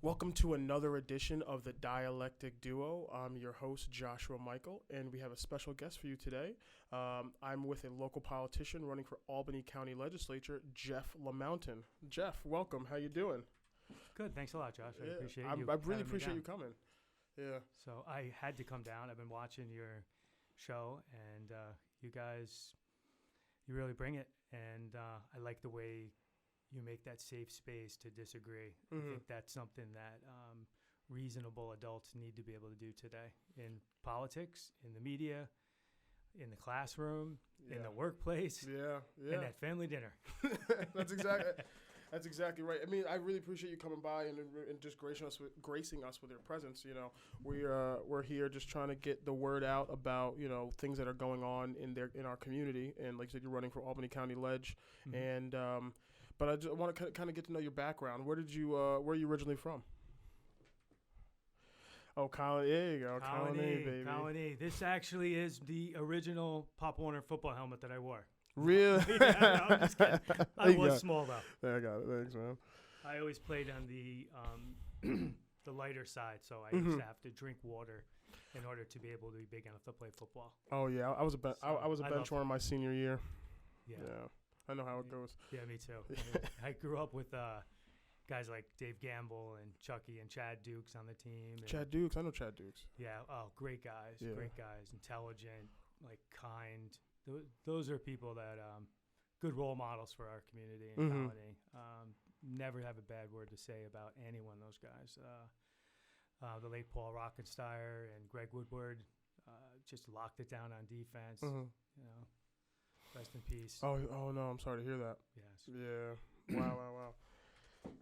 Welcome to another edition of the Dialectic Duo. I'm your host, Joshua Michael, and we have a special guest for you today. I'm with a local politician running for Albany County Legislature, Jeff LaMoutain. Jeff, welcome. How you doing? Good. Thanks a lot, Josh. I appreciate you. I really appreciate you coming. Yeah. So I had to come down. I've been watching your show, and you guys, you really bring it. And I like the way you make that safe space to disagree. Mm-hmm. I think that's something that reasonable adults need to be able to do today in politics, in the media, in the classroom, in the workplace, and at family dinner. That's exactly right. I mean, I really appreciate you coming by and just gracing us with your presence. You know, we're here just trying to get the word out about things that are going on in our community. And like you said, you're running for Albany County Leg, and but I just want to kind of get to know your background. Where are you originally from? Oh, Colony. There you go. Colony, baby. Colony. This actually is the original Pop Warner football helmet that I wore. Really? Yeah, no, I'm just kidding. I was small, though. Yeah, I got it. Thanks, man. I always played on the the lighter side, so I used to have to drink water in order to be able to be big enough to play football. Oh, yeah. I was a bench warmer my senior year. Yeah. I know how it goes. Yeah, me too. I grew up with guys like Dave Gamble and Chucky and Chad Dukes on the team. Chad Dukes? I know Chad Dukes. Yeah. Oh, great guys. Yeah. Great guys. Intelligent, kind. Those are people that good role models for our community and Colony. Never have a bad word to say about any one of those guys. The late Paul Rockensteyer and Greg Woodward just locked it down on defense. Rest in peace. Oh no, I'm sorry to hear that. Yes. Yeah. Wow.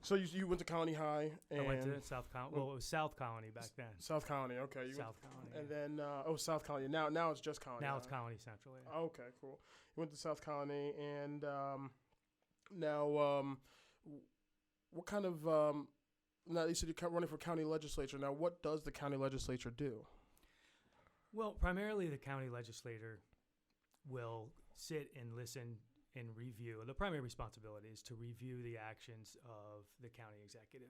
So you went to Colony High. And I went to South Colony. Well, it was South Colony back then. South Colony, okay. South Colony. And then, South Colony. Now it's just Colony. Now it's Colony Central, yeah. Okay, cool. You went to South Colony, and now what kind of, now you said you're running for county legislature. Now, what does the county legislature do? Well, primarily the county legislator will sit and listen and review. The primary responsibility is to review the actions of the county executive.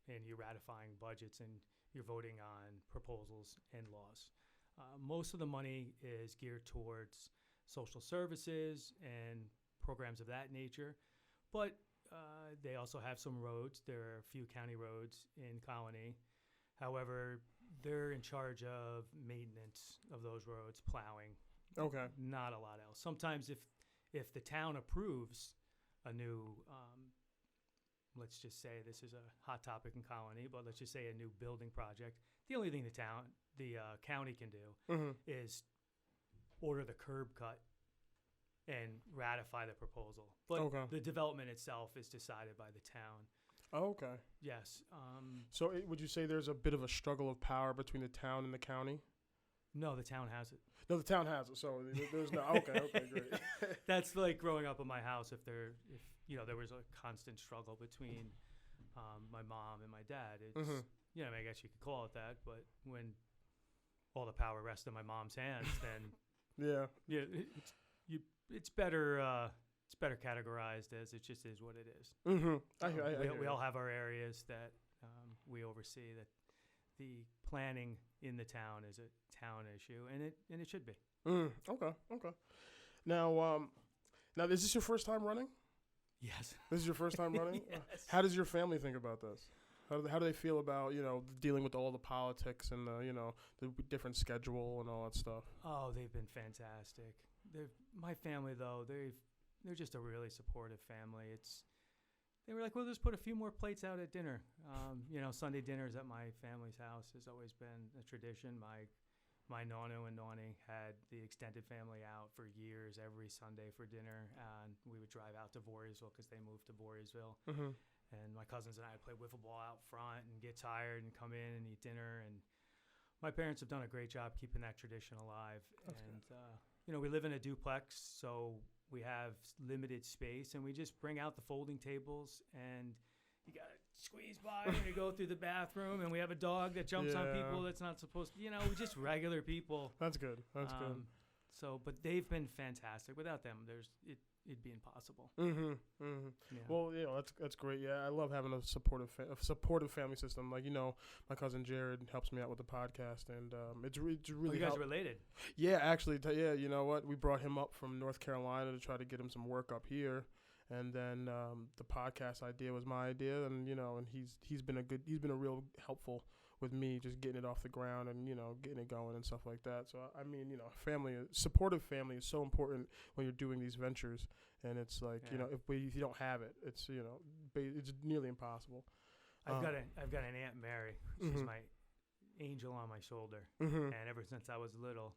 And you're ratifying budgets and you're voting on proposals and laws. Most of the money is geared towards social services and programs of that nature. But they also have some roads. There are a few county roads in Colony. However, they're in charge of maintenance of those roads, plowing. Okay. Not a lot else. Sometimes if the town approves a new, let's just say this is a hot topic in Colony, but let's just say a new building project, the only thing the county can do is order the curb cut and ratify the proposal. But the development itself is decided by the town. Oh, okay. Yes. So would you say there's a bit of a struggle of power between the town and the county? No, the town has it. No, the town has it. So there's no. Okay, great. That's like growing up in my house. If there was a constant struggle between my mom and my dad, it's I guess you could call it that. But when all the power rests in my mom's hands, then it's better. It's better categorized as it just is what it is. We all have our areas that we oversee. That the planning in the town is a town issue, and it should be. Okay. Now, is this your first time running? Yes. This is your first time running? Yes. How does your family think about this? How do they feel about dealing with all the politics and the different schedule and all that stuff? Oh, they've been fantastic. My family though, they're just a really supportive family. They were like, we'll just put a few more plates out at dinner. Sunday dinners at my family's house has always been a tradition. My Nonu and Nani had the extended family out for years every Sunday for dinner. And we would drive out to Voorheesville because they moved to Voorheesville. And my cousins and I would play wiffle ball out front and get tired and come in and eat dinner. And my parents have done a great job keeping that tradition alive. That's good. We live in a duplex, so we have limited space, and we just bring out the folding tables, and you got to squeeze by when you go through the bathroom, and we have a dog that jumps on people that's not supposed to, we're just regular people. That's good. That's good. But they've been fantastic. Without them, it'd be impossible. Yeah. Well, that's great. Yeah, I love having a supportive family system. Like, my cousin Jared helps me out with the podcast, and it's really. You guys are related? Yeah, actually, you know what? We brought him up from North Carolina to try to get him some work up here, and then the podcast idea was my idea, and and he's been a real helpful with me just getting it off the ground and getting it going and stuff like that. So I mean, supportive family is so important when you're doing these ventures, and it's like if you don't have it, it's it's nearly impossible. I've got an Aunt Mary. She's my angel on my shoulder, and ever since I was little,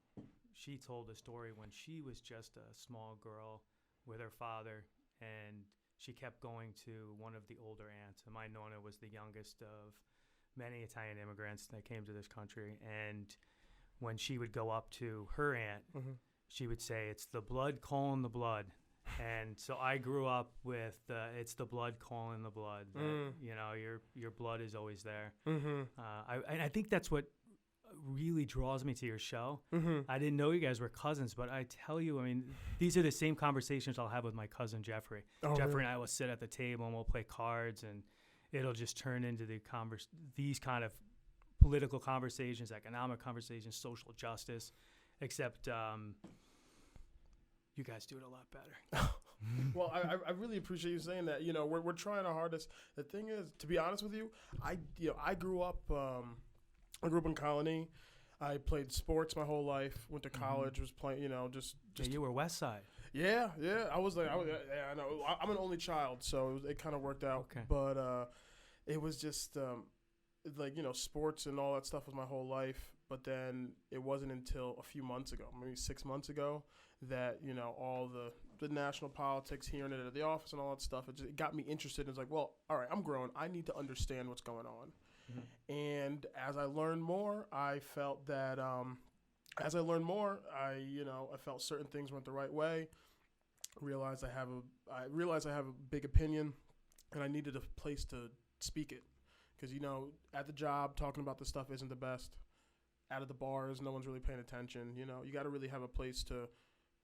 she told a story when she was just a small girl with her father, and she kept going to one of the older aunts, and my Nonna was the youngest of many Italian immigrants that came to this country. And when she would go up to her aunt, she would say, "It's the blood calling the blood." And so I grew up with it's the blood calling the blood. That, your blood is always there. I think that's what really draws me to your show. I didn't know you guys were cousins, but I tell you, I mean, these are the same conversations I'll have with my cousin Jeffrey. Jeffrey really? And I will sit at the table and we'll play cards, and it'll just turn into these kind of political conversations, economic conversations, social justice, except you guys do it a lot better. Well, I really appreciate you saying that. We're trying our hardest. The thing is, to be honest with you, I grew up in Colony. I played sports my whole life. Went to college, was playing, just. Yeah, you were West Side. Yeah. I was I know. I'm an only child, so it kind of worked out. Okay. But it was just sports and all that stuff was my whole life. But then it wasn't until a few months ago, maybe 6 months ago, that all the national politics, hearing it at the office and all that stuff, it got me interested. It's like, well, all right, I'm grown. I need to understand what's going on. And as I learned more, I felt that I felt certain things went the right way. I realized I have a big opinion, and I needed a place to speak it, because at the job talking about this stuff isn't the best. Out of the bars, no one's really paying attention. You got to really have a place to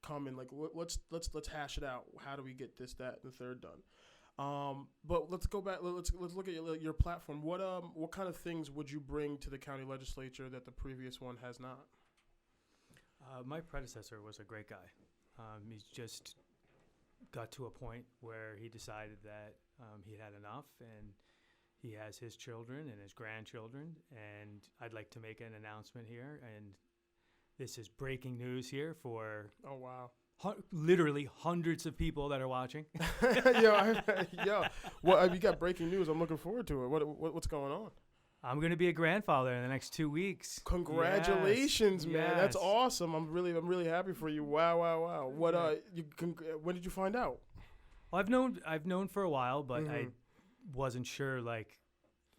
come and let's hash it out. How do we get this, that, and the third done? But let's go back. Let's look at your platform. What kind of things would you bring to the county legislature that the previous one has not? My predecessor was a great guy. He's just got to a point where he decided that he had enough, and he has his children and his grandchildren, and I'd like to make an announcement here, and this is breaking news here for literally hundreds of people that are watching. Well, you got breaking news. I'm looking forward to it. What's going on? I'm going to be a grandfather in the next 2 weeks. Congratulations, man! Yes. That's awesome. I'm really happy for you. Wow. What when did you find out? Well, I've known for a while, but I wasn't sure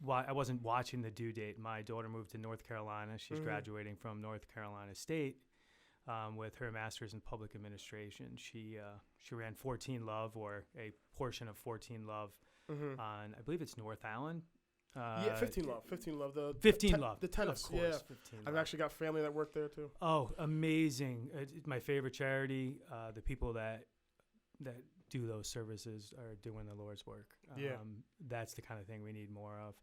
why I wasn't watching the due date. My daughter moved to North Carolina. She's graduating from North Carolina State with her master's in public administration. She ran 14 Love, or a portion of 14 Love on, I believe it's North Allen. 15 Love. 15 Love. The 15 Love. The tennis. Of course, yeah. 15 I've Love. actually got family that work there too. Oh, amazing. It's my favorite charity. The people that do those services are doing the Lord's work. That's the kind of thing we need more of.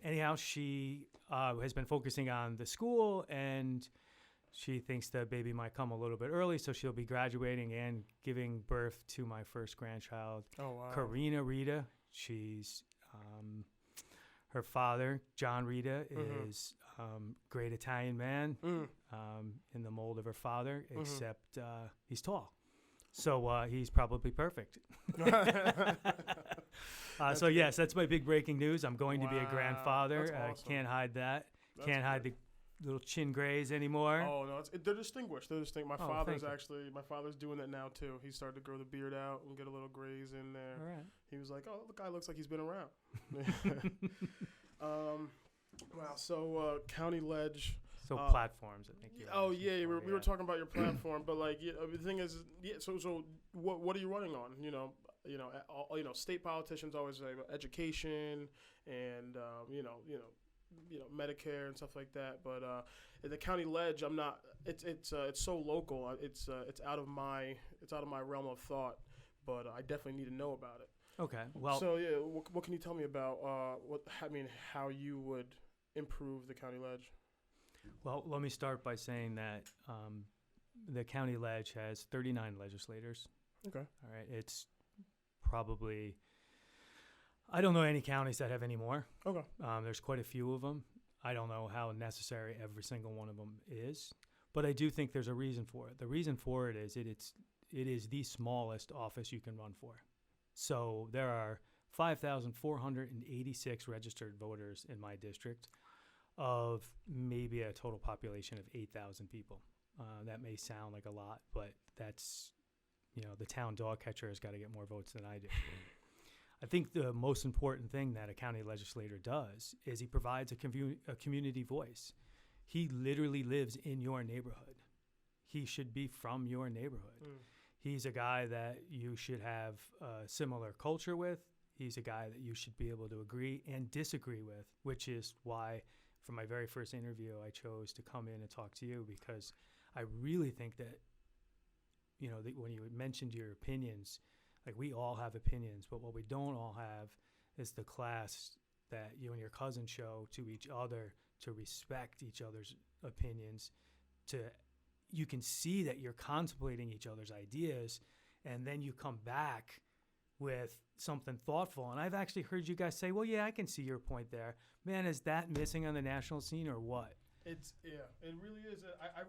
Anyhow, she has been focusing on the school, and she thinks the baby might come a little bit early, so she'll be graduating and giving birth to my first grandchild, Karina Rita. She's her father, John Rita, is great Italian man in the mold of her father, except he's tall. So he's probably perfect. So yes, that's my big breaking news. I'm going to be a grandfather. That's awesome. Can't hide that. That's Can't hide the little chin grays anymore. Oh no, they're distinguished. My father's thank my father's doing that now too. He started to grow the beard out and get a little grays in there. All right. He was like, "Oh, the guy looks like he's been around." Wow. So county ledge. So platforms, I think. We were talking about your platform, but the thing is, So what are you running on? State politicians always say about education and Medicare and stuff like that. But in the county ledge, I'm not. It's so local. It's out of my realm of thought. But I definitely need to know about it. Okay. Well. So yeah, what can you tell me about how you would improve the county ledge? Well, let me start by saying that the county ledge has 39 legislators. Okay. All right. It's probably, I don't know any counties that have any more. Okay. There's quite a few of them. I don't know how necessary every single one of them is, but I do think there's a reason for it. The reason for it is it is the smallest office you can run for. So there are 5,486 registered voters in my district of maybe a total population of 8,000 people. That may sound like a lot, but that's, the town dog catcher has got to get more votes than I do. I think the most important thing that a county legislator does is he provides a community voice. He literally lives in your neighborhood. He should be from your neighborhood. He's a guy that you should have a similar culture with. He's a guy that you should be able to agree and disagree with, which is why for my very first interview, I chose to come in and talk to you, because I really think that, when you mentioned your opinions, like, we all have opinions, but what we don't all have is the class that you and your cousin show to each other, to respect each other's opinions, you can see that you're contemplating each other's ideas, and then you come back with something thoughtful. And I've actually heard you guys say, well, yeah, I can see your point there. Man, is that missing on the national scene or what? It really is. I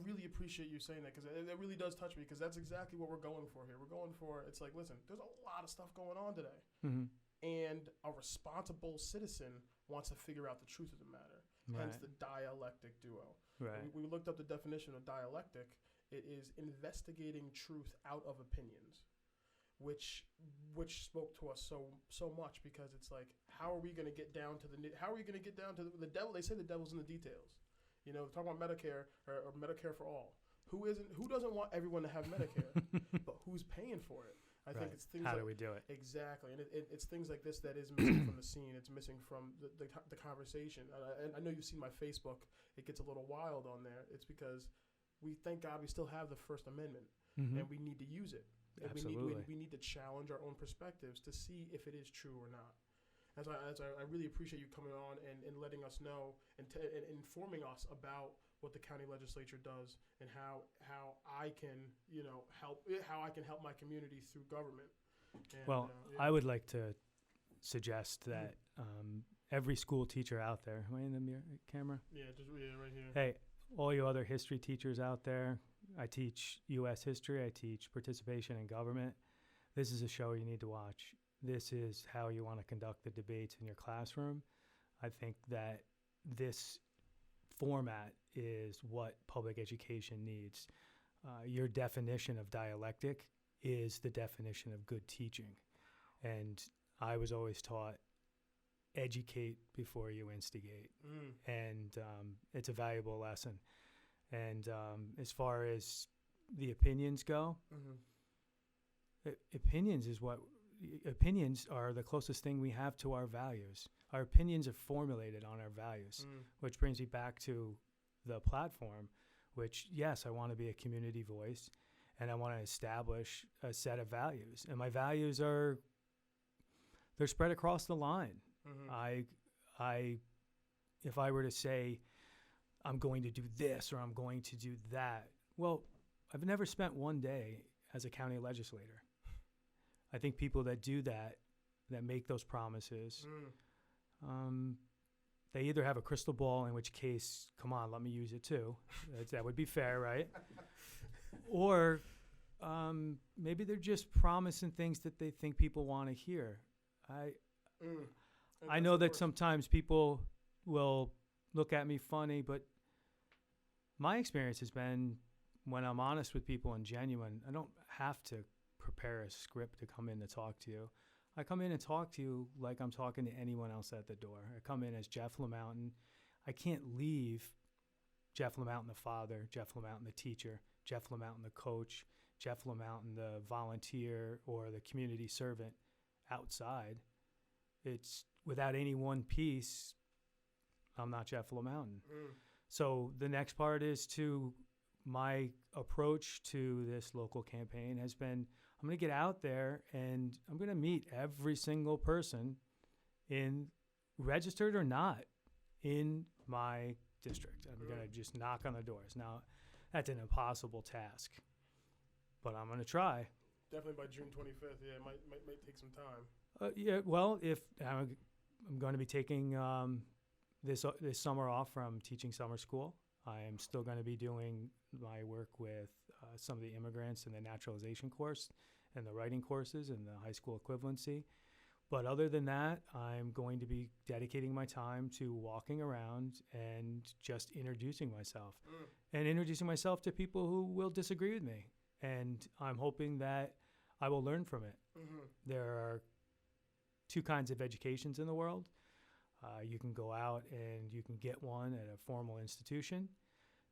really appreciate you saying that, because it really does touch me, because that's exactly what we're going for here. We're going for, it's like, listen, there's a lot of stuff going on today. Mm-hmm. And a responsible citizen wants to figure out the truth of the matter. Right. Hence the dialectic duo. Right. We looked up the definition of dialectic. It is investigating truth out of opinions, which spoke to us so much, because it's like, how are we going to get down to the devil? They say the devil's in the details. Talking about Medicare or Medicare for all. Who doesn't want everyone to have Medicare, but who's paying for it? I think it's things. How do we do it? Exactly, and it's things like this that is missing from the scene. It's missing from the conversation. And I know you've seen my Facebook. It gets a little wild on there. It's because thank God we still have the First Amendment, and we need to use it. Absolutely. We need to challenge our own perspectives to see if it is true or not. I really appreciate you coming on and letting us know and informing us about what the county legislature does and how I can help my community through government. And, I would like to suggest that every school teacher out there, am I in the camera? Yeah, right here. Hey, all you other history teachers out there, I teach U.S. history. I teach participation in government. This is a show you need to watch. This is how you want to conduct the debates in your classroom. I think that this format is what public education needs. Your definition of dialectic is the definition of good teaching. And I was always taught, educate before you instigate. And it's a valuable lesson. And as far as the opinions go, opinions are the closest thing we have to our values. Our opinions are formulated on our values, which brings me back to the platform, which, yes, I want to be a community voice, and I want to establish a set of values. And my values they're spread across the line. If I were to say, I'm going to do this or I'm going to do that, well, I've never spent one day as a county legislator. I think people that do that make those promises, they either have a crystal ball, in which case, come on, let me use it too. That would be fair, right? Or maybe they're just promising things that they think people want to hear. I know that sometimes people will look at me funny, but my experience has been, when I'm honest with people and genuine, I don't have to prepare a script to come in to talk to you. I come in and talk to you like I'm talking to anyone else at the door. I come in as Jeff LaMoutain. I can't leave Jeff LaMoutain the father, Jeff LaMoutain the teacher, Jeff LaMoutain the coach, Jeff LaMoutain the volunteer or the community servant outside. It's without any one piece, I'm not Jeff LaMoutain. Mm. So the next part is my approach to this local campaign has been, I'm going to get out there and I'm going to meet every single person registered or not, in my district. I'm going to just knock on the doors. Now, that's an impossible task, but I'm going to try. Definitely by June 25th. Yeah, it might take some time. Yeah, well, if I'm going to be taking this summer off from teaching summer school. I am still going to be doing my work with some of the immigrants in the naturalization course and the writing courses and the high school equivalency. But other than that, I'm going to be dedicating my time to walking around and just introducing myself and introducing myself to people who will disagree with me. And I'm hoping that I will learn from it. Mm-hmm. There are two kinds of educations in the world. You can go out and you can get one at a formal institution,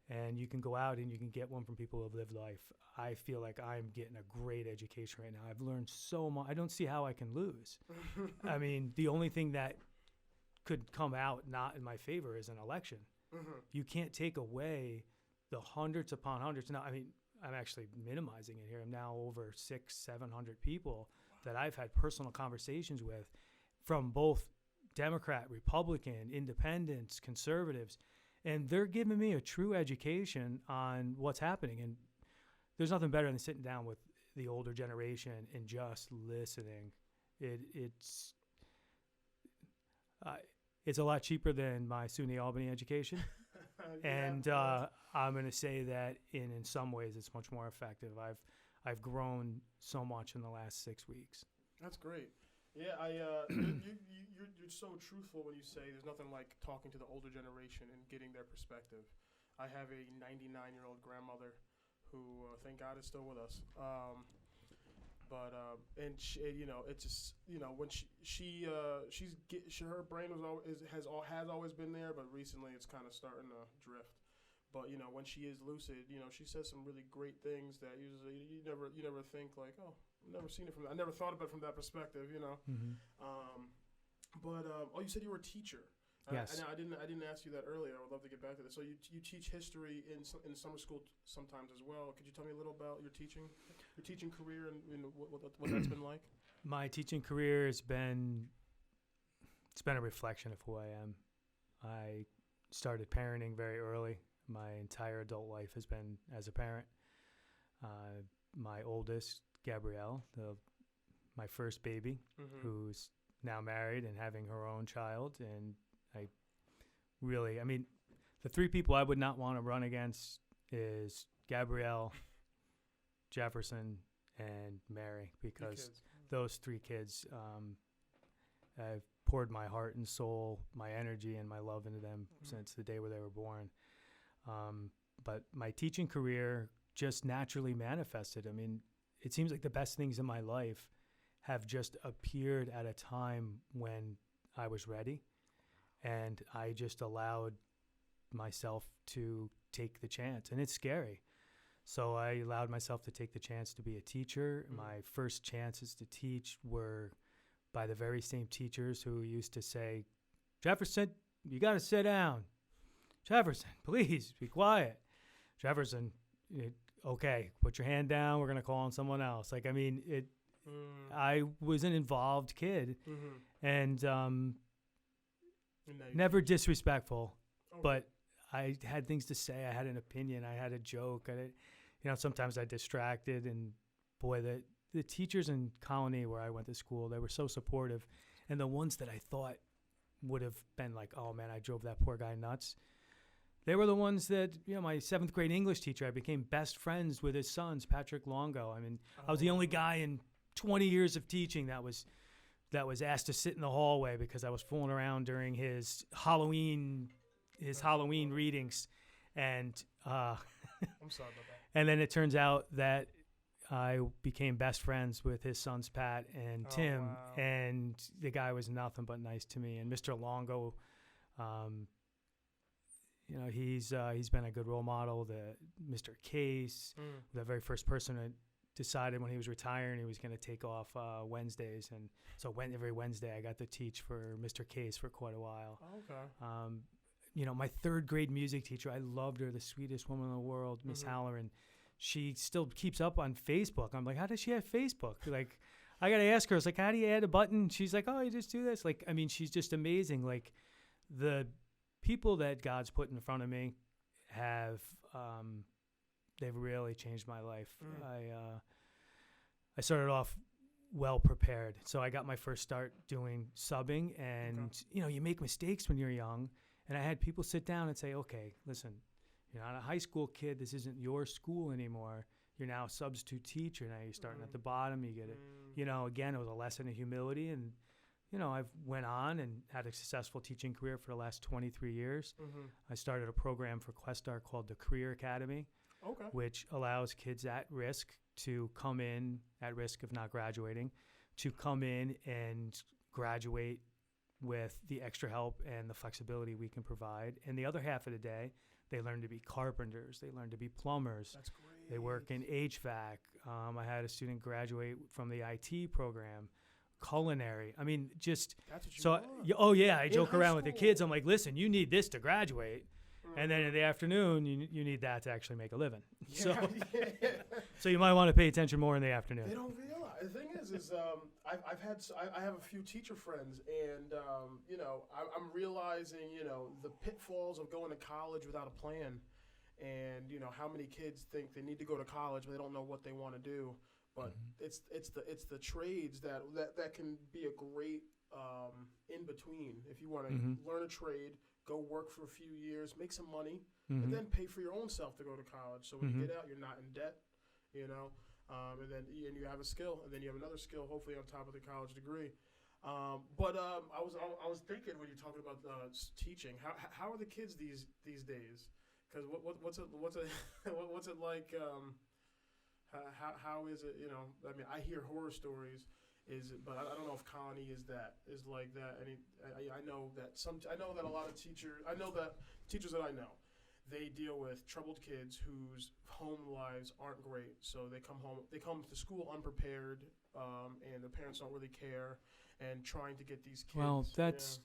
and you can go out and you can get one from people who have lived life. I feel like I'm getting a great education right now. I've learned so much. I don't see how I can lose. I mean, the only thing that could come out not in my favor is an election. Mm-hmm. You can't take away the hundreds upon hundreds. Now, I mean, I'm actually minimizing it here. I'm now over 600-700 people that I've had personal conversations with from both Democrat, Republican, independents, conservatives, and they're giving me a true education on what's happening. And there's nothing better than sitting down with the older generation and just listening. It's a lot cheaper than my SUNY Albany education. And I'm going to say that in some ways it's much more effective. I've grown so much in the last 6 weeks. That's great. Yeah, you're so truthful when you say there's nothing like talking to the older generation and getting their perspective. I have a 99-year-old grandmother who, thank God, is still with us. And she, it's just, when her brain has always been there, but recently it's kind of starting to drift. But when she is lucid, she says some really great things that usually you never think like, oh, I've never seen it I never thought about it from that perspective, Mm-hmm. You said you were a teacher. Yes. I didn't ask you that earlier. I would love to get back to that. So you teach history in summer school sometimes as well. Could you tell me a little about your teaching career and what that's been like? My teaching career it's been a reflection of who I am. I started parenting very early. My entire adult life has been as a parent. My oldest, Gabrielle, my first baby, mm-hmm. who's now married and having her own child. And the three people I would not want to run against is Gabrielle, Jefferson, and Mary, because those three kids, I've poured my heart and soul, my energy and my love into them mm-hmm. since the day where they were born. But my teaching career just naturally manifested. I mean, it seems like the best things in my life have just appeared at a time when I was ready, and I just allowed myself to take the chance. And it's scary. So I allowed myself to take the chance to be a teacher. Mm-hmm. My first chances to teach were by the very same teachers who used to say, Jefferson, you got to sit down. Jefferson, please be quiet. Jefferson, okay, put your hand down. We're going to call on someone else. I was an involved kid mm-hmm. and never disrespectful, okay. But I had things to say. I had an opinion. I had a joke. Sometimes I distracted. And boy, the teachers in Colony where I went to school, they were so supportive. And the ones that I thought would have been like, oh man, I drove that poor guy nuts. They were the ones that, my 7th grade English teacher, I became best friends with his sons, Patrick Longo. I mean, I was the only guy in 20 years of teaching that was asked to sit in the hallway because I was fooling around during his Halloween readings. And I'm sorry about that. And then it turns out that I became best friends with his sons, Pat and Tim. Wow. And the guy was nothing but nice to me. And Mr. Longo, he's been a good role model. Mr. Case, the very first person that decided when he was retiring he was going to take off Wednesdays, and so every Wednesday I got to teach for Mr. Case for quite a while. Okay. my third grade music teacher, I loved her, the sweetest woman in the world, Miss Halloran. She still keeps up on Facebook. I'm like, how does she have Facebook? Like, I got to ask her. I was like, how do you add a button? She's like, oh, you just do this. Like, I mean, she's just amazing. Like, the people that God's put in front of me have, they've really changed my life. I started off well prepared. So I got my first start doing subbing, and, you make mistakes when you're young. And I had people sit down and say, okay, listen, you're not a high school kid. This isn't your school anymore. You're now a substitute teacher. Now you're starting at the bottom. You get it. Again, it was a lesson of humility. And, I've went on and had a successful teaching career for the last 23 years. I started a program for Questar called the Career Academy, which allows kids at risk to come in, at risk of not graduating, to come in and graduate with the extra help and the flexibility we can provide. And the other half of the day, they learn to be carpenters. They learn to be plumbers. That's great. They work in HVAC. I had a student graduate from the IT program, culinary. I mean, just that's what you so. want. I joke around with the kids. I'm like, listen, you need this to graduate, and then in the afternoon, you need that to actually make a living. So you might want to pay attention more in the afternoon. They don't realize. The thing is I have a few teacher friends, and I'm realizing the pitfalls of going to college without a plan, and how many kids think they need to go to college but they don't know what they want to do. But it's the trades that can be a great in between. If you want to learn a trade, go work for a few years, make some money, and then pay for your own self to go to college. So when you get out, you're not in debt, and then you have a skill, and then you have another skill, hopefully on top of the college degree. I was thinking when you're talking about teaching, how are the kids these days? Because what's it like? How is it? I mean, I hear horror stories. But I don't know if Colony is like that. I know that a lot of teachers. I know that teachers that I know, they deal with troubled kids whose home lives aren't great. So they come to school unprepared, and the parents don't really care, and trying to get these kids. Well, that's.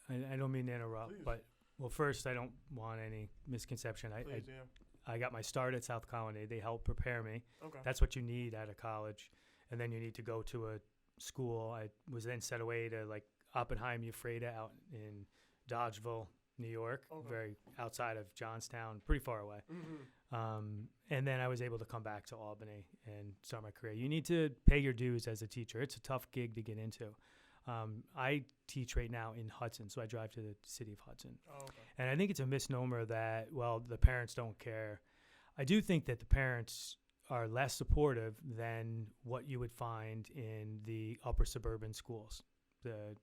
I don't mean to interrupt, but first I don't want any misconception. I got my start at South Colony. They helped prepare me. Okay. That's what you need out of college, and then you need to go to a school. I was then sent away to like Oppenheim Ephrata out in Dodgeville, New York, very outside of Johnstown, pretty far away. And then I was able to come back to Albany and start my career. You need to pay your dues as a teacher. It's a tough gig to get into. I teach right now in Hudson, so I drive to the city of Hudson. And I think it's a misnomer that, the parents don't care. I do think that the parents are less supportive than what you would find in the upper suburban schools. The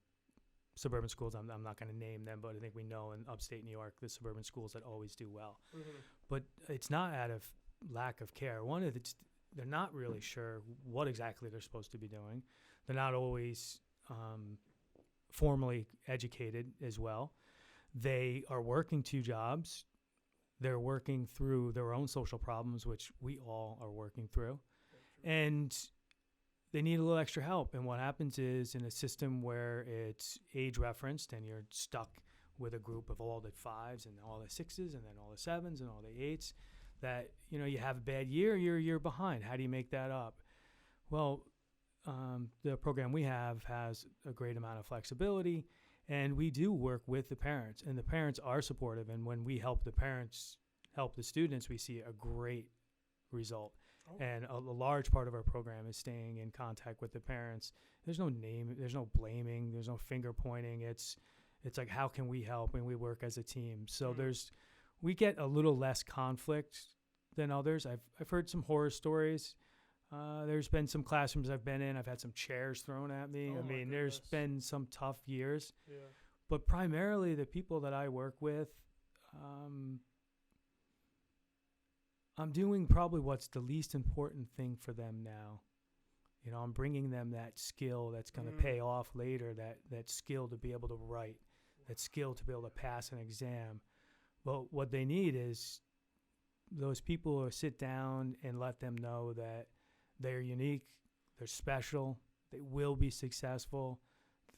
suburban schools, I'm not going to name them, but I think we know in upstate New York, the suburban schools that always do well. But it's not out of lack of care. One of they're not really sure what exactly they're supposed to be doing. They're not always formally educated as well. They are working two jobs. They're working through their own social problems, which we all are working through. And they need a little extra help. And what happens is in a system where it's age referenced and you're stuck with a group of all the 5s and all the 6s and then all the 7s and all the 8s, that, you have a bad year, you're a year behind. How do you make that up? Well, the program we have has a great amount of flexibility, and we do work with the parents, and the parents are supportive. And when we help the parents help the students, we see a great result. And a large part of our program is staying in contact with the parents. There's no name, there's no blaming, there's no finger pointing. It's like, how can we help? And we work as a team. So we get a little less conflict than others. I've heard some horror stories. There's been some classrooms I've been in. I've had some chairs thrown at me. There's been some tough years. Yeah. But primarily the people that I work with, I'm doing probably what's the least important thing for them now. I'm bringing them that skill that's going to pay off later, that skill to be able to write, that skill to be able to pass an exam. But what they need is those people to sit down and let them know that they're unique, they're special, they will be successful,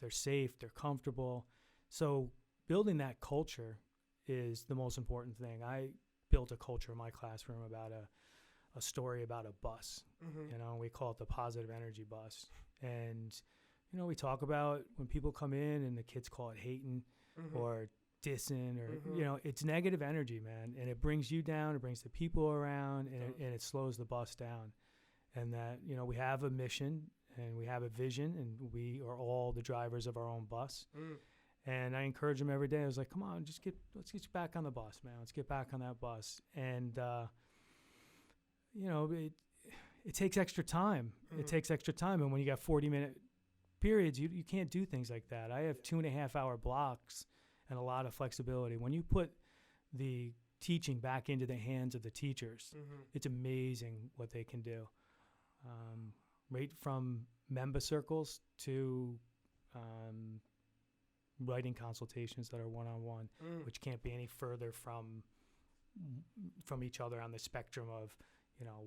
they're safe, they're comfortable. So building that culture is the most important thing. I built a culture in my classroom about a story about a bus. We call it the positive energy bus. And, we talk about when people come in and the kids call it hating or dissing or, it's negative energy, man. And it brings you down, it brings the people around, and it slows the bus down. And that, we have a mission and we have a vision, and we are all the drivers of our own bus. And I encourage them every day. I was like, come on, let's get you back on the bus, man. Let's get back on that bus. And, it takes extra time. It takes extra time. And when you got 40-minute periods, you can't do things like that. I have 2.5-hour blocks and a lot of flexibility. When you put the teaching back into the hands of the teachers, it's amazing what they can do. Right from member circles to writing consultations that are one-on-one, which can't be any further from each other on the spectrum of,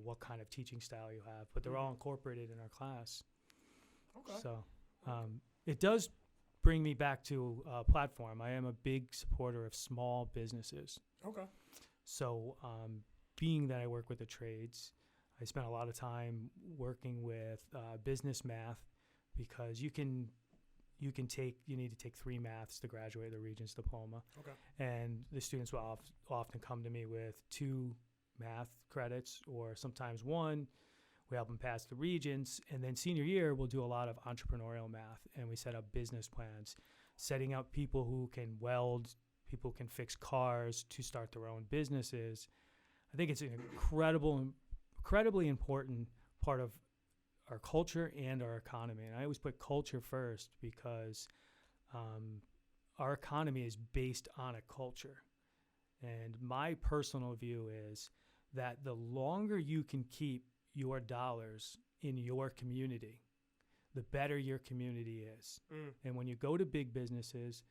what kind of teaching style you have. But they're all incorporated in our class. Okay. So it does bring me back to a platform. I am a big supporter of small businesses. Okay. So being that I work with the trades, I spent a lot of time working with business math, because you need to take 3 maths to graduate the Regents diploma. Okay. And the students will often come to me with 2 math credits, or sometimes 1. We help them pass the Regents, and then senior year we'll do a lot of entrepreneurial math, and we set up business plans, setting up people who can weld, people who can fix cars to start their own businesses. I think it's an incredibly important part of our culture and our economy. And I always put culture first, because our economy is based on a culture. And my personal view is that the longer you can keep your dollars in your community, the better your community is. And when you go to big businesses,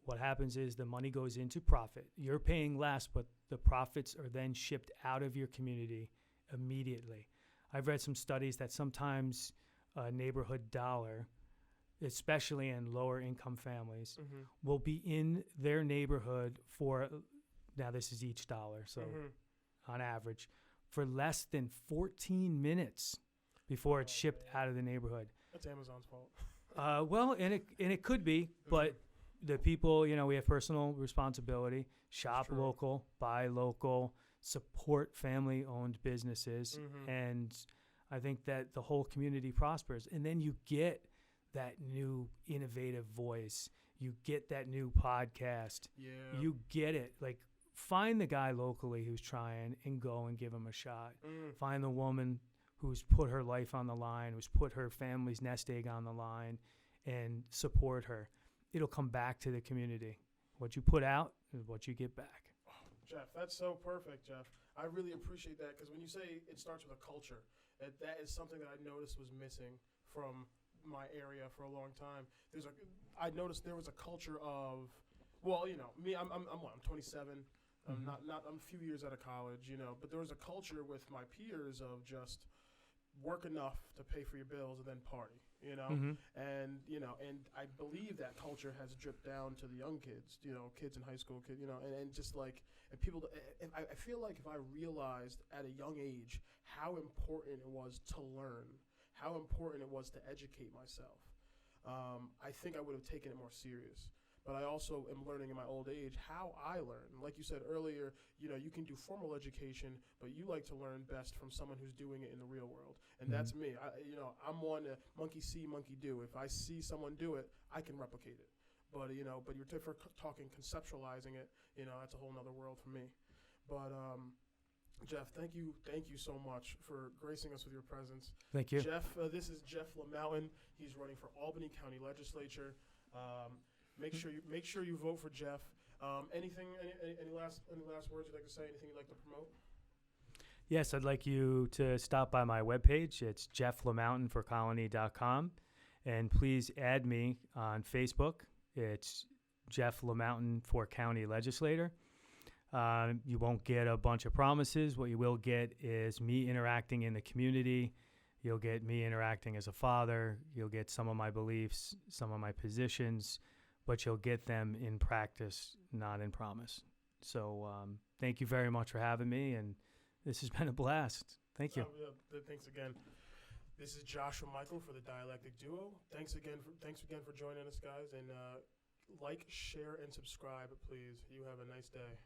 what happens is the money goes into profit. You're paying less, but the profits are then shipped out of your community immediately. I've read some studies that sometimes a neighborhood dollar, especially in lower income families, will be in their neighborhood for, now this is each dollar, so on average, for less than 14 minutes before it's shipped out of the neighborhood. That's Amazon's fault. Well, and it could be, but the people, we have personal responsibility. Shop local, buy local, support family-owned businesses, and I think that the whole community prospers. And then you get that new innovative voice. You get that new podcast. Yeah. You get it. Like, find the guy locally who's trying and go and give him a shot. Find the woman who's put her life on the line, who's put her family's nest egg on the line, and support her. It'll come back to the community. What you put out is what you get back. Jeff, that's so perfect, Jeff. I really appreciate that, because when you say it starts with a culture, that is something that I noticed was missing from my area for a long time. I noticed there was a culture of, well, me, I'm 27. I'm I'm a few years out of college, but there was a culture with my peers of just work enough to pay for your bills and then party, and I believe that culture has dripped down to the young kids, kids in high school, and just like, and people, and I feel like if I realized at a young age how important it was to learn, how important it was to educate myself, I think I would have taken it more serious. But I also am learning in my old age how I learn. Like you said earlier, you can do formal education, but you like to learn best from someone who's doing it in the real world. And that's me. I'm one to monkey see, monkey do. If I see someone do it, I can replicate it. But, but you're talking conceptualizing it, that's a whole nother world for me. But, Jeff, thank you so much for gracing us with your presence. Thank you. Jeff, this is Jeff LaMoutain. He's running for Albany County Legislature. Make sure you vote for Jeff. Any last words you'd like to say? Anything you'd like to promote? Yes, I'd like you to stop by my webpage. It's jefflamountainforcolony.com. And please add me on Facebook. It's Jeff LaMoutain for County Legislator. You won't get a bunch of promises. What you will get is me interacting in the community. You'll get me interacting as a father. You'll get some of my beliefs, some of my positions, but you'll get them in practice, not in promise. So thank you very much for having me, and this has been a blast. Thank you. Thanks again. This is Joshua Michael for the Dialectic Duo. Thanks again for joining us, guys, and like, share, and subscribe, please. You have a nice day.